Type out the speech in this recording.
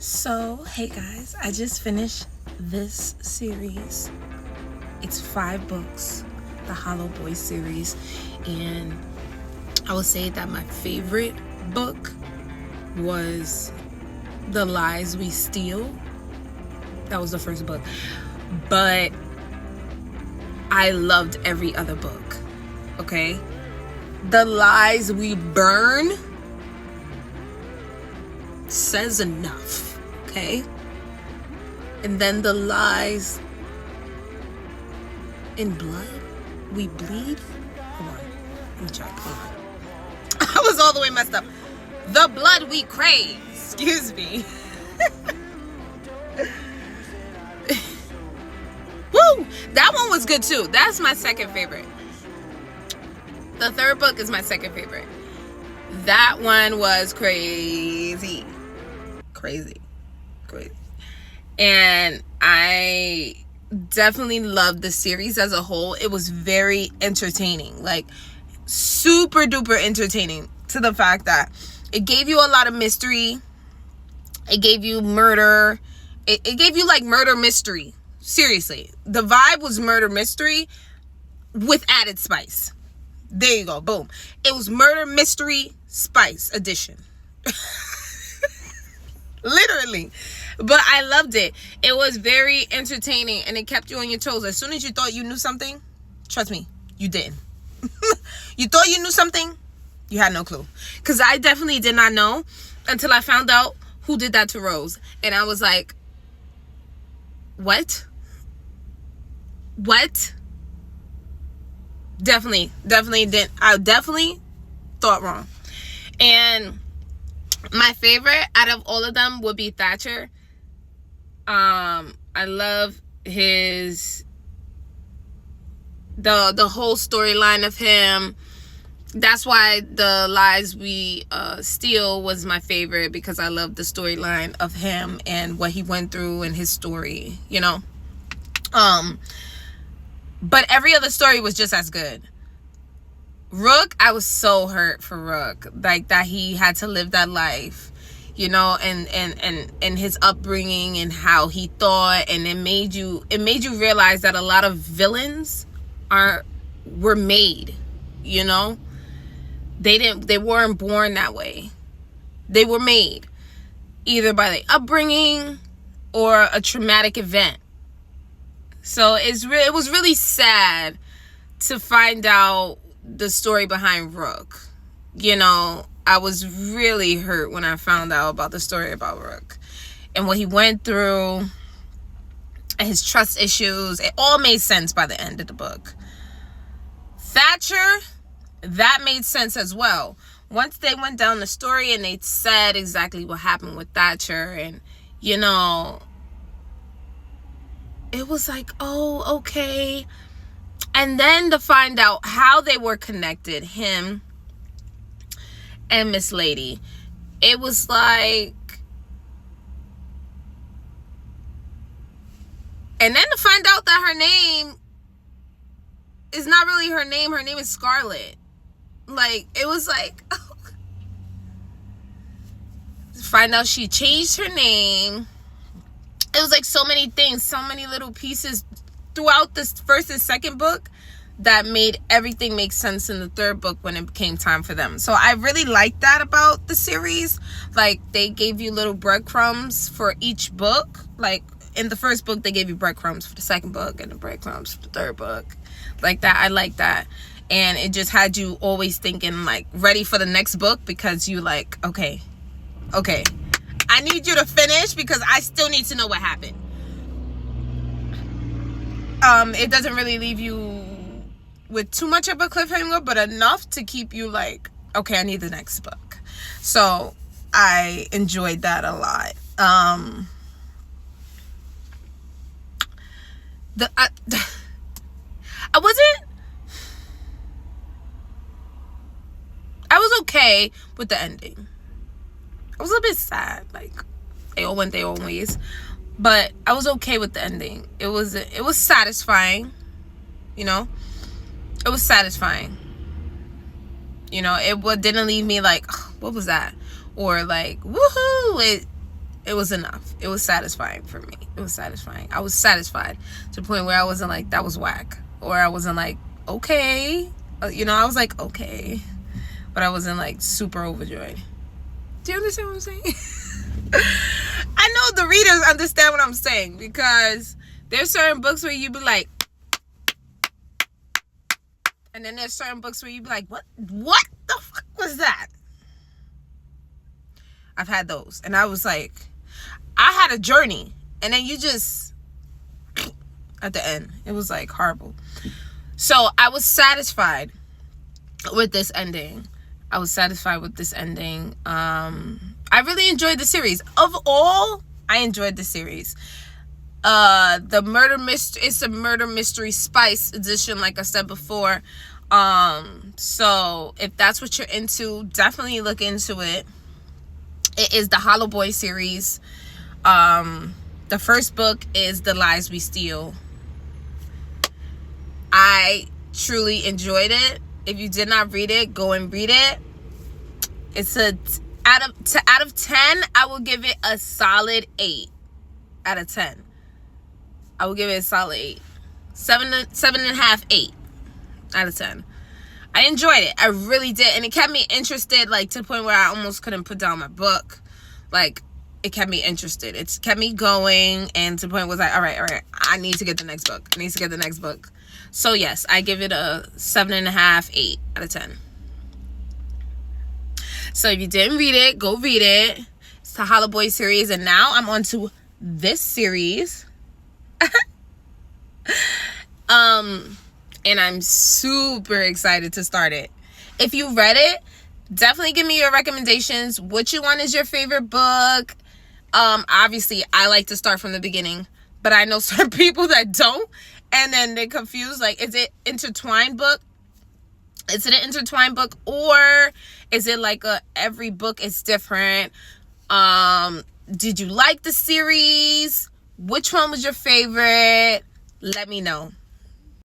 So, hey guys, I just finished this series. It's 5 books, the Hollow Boy series, and I would say that my favorite book was The Lies We Steal. That was the first book, but I loved every other book, okay? The Lies We Burn says enough. Okay, and then The Lies in Blood We Bleed. Hold on, let me check. Hold on. I was all the way messed up. The Blood We Crave. Excuse me. Woo! That one was good too. That's my second favorite. The third book is my second favorite. That one was crazy. And I definitely loved the series as a whole. It was very entertaining, like super duper entertaining, to the fact that it gave you a lot of mystery. It gave you murder. It gave you like murder mystery. Seriously, the vibe was murder mystery with added spice. There you go, boom. It was murder mystery spice edition. Literally. But I loved it. It was very entertaining and it kept you on your toes. As soon as you thought you knew something, trust me, you didn't. You thought you knew something, you had no clue. Because I definitely did not know until I found out who did that to Rose. And I was like, what? Definitely didn't. I definitely thought wrong. And my favorite out of all of them would be Thatcher. I love his the whole storyline of him. That's why The Lies We Steal was my favorite, because I love the storyline of him and what he went through and his story, you know. But every other story was just as good. Rook, I was so hurt for Rook, like that he had to live that life, you know, and his upbringing and how he thought, and it made you realize that a lot of villains were made, you know. They weren't born that way. They were made either by the upbringing or a traumatic event. So it was really sad to find out the story behind Rook. You know, I was really hurt when I found out about the story about Rook and what he went through and his trust issues. It all made sense by the end of the book. Thatcher, that made sense as well. Once they went down the story and they said exactly what happened with Thatcher, and, you know, it was like, oh, okay. And then to find out how they were connected, him and Miss Lady, it was like, and then to find out that her name is not really her name is Scarlet. Like, it was like, oh. To find out she changed her name. It was like so many things, so many little pieces throughout this first and second book that made everything make sense in the third book when it came time for them. So I really liked that about the series. Like, they gave you little breadcrumbs for each book. Like, in the first book, they gave you breadcrumbs for the second book and the breadcrumbs for the third book. Like that. I like that. And it just had you always thinking, like, ready for the next book, because you like, okay, I need you to finish because I still need to know what happened. It doesn't really leave you with too much of a cliffhanger, but enough to keep you like, okay, I need the next book. So I enjoyed that a lot. I was okay with the ending. I was a bit sad, like they all went their own ways, but I was okay with the ending. It was satisfying, you know. It was satisfying. You know, it didn't leave me like, oh, what was that? Or like, woohoo! It was enough. It was satisfying for me. It was satisfying. I was satisfied to the point where I wasn't like, that was whack. Or I wasn't like, okay. I was like, okay. But I wasn't like super overjoyed. Do you understand what I'm saying? I know the readers understand what I'm saying, because there's certain books where you be like, and then there's certain books where you be like, what the fuck was that? I've had those. And I was like, I had a journey. And then you just, at the end, it was like horrible. So I was satisfied with this ending. I really enjoyed the series. Of all, I enjoyed the series. The murder mystery, it's a murder mystery spice edition, like I said before. So if that's what you're into, definitely look into it. It is the Hollow Boy series. The first book is The Lies We Steal. I truly enjoyed it. If you did not read it, go and read it. It's out of 10, I will give it a solid 8 out of 10. I will give it a solid 8. 7.5, 8 out of 10. I enjoyed it. I really did. And it kept me interested, like, to the point where I almost couldn't put down my book. Like, it kept me interested. It kept me going. And to the point where I was like, all right. I need to get the next book. So, yes, I give it a 7.5, 8 out of 10. So, if you didn't read it, go read it. It's the Hollow Boy series. And now I'm on to this series. And I'm super excited to start it. If you read it, definitely give me your recommendations. Which one is your favorite book? Obviously, I like to start from the beginning, but I know certain people that don't, and then they're confused. Like, is it intertwined book? Is it an intertwined book, or is it like every book is different? Did you like the series? Which one was your favorite? Let me know.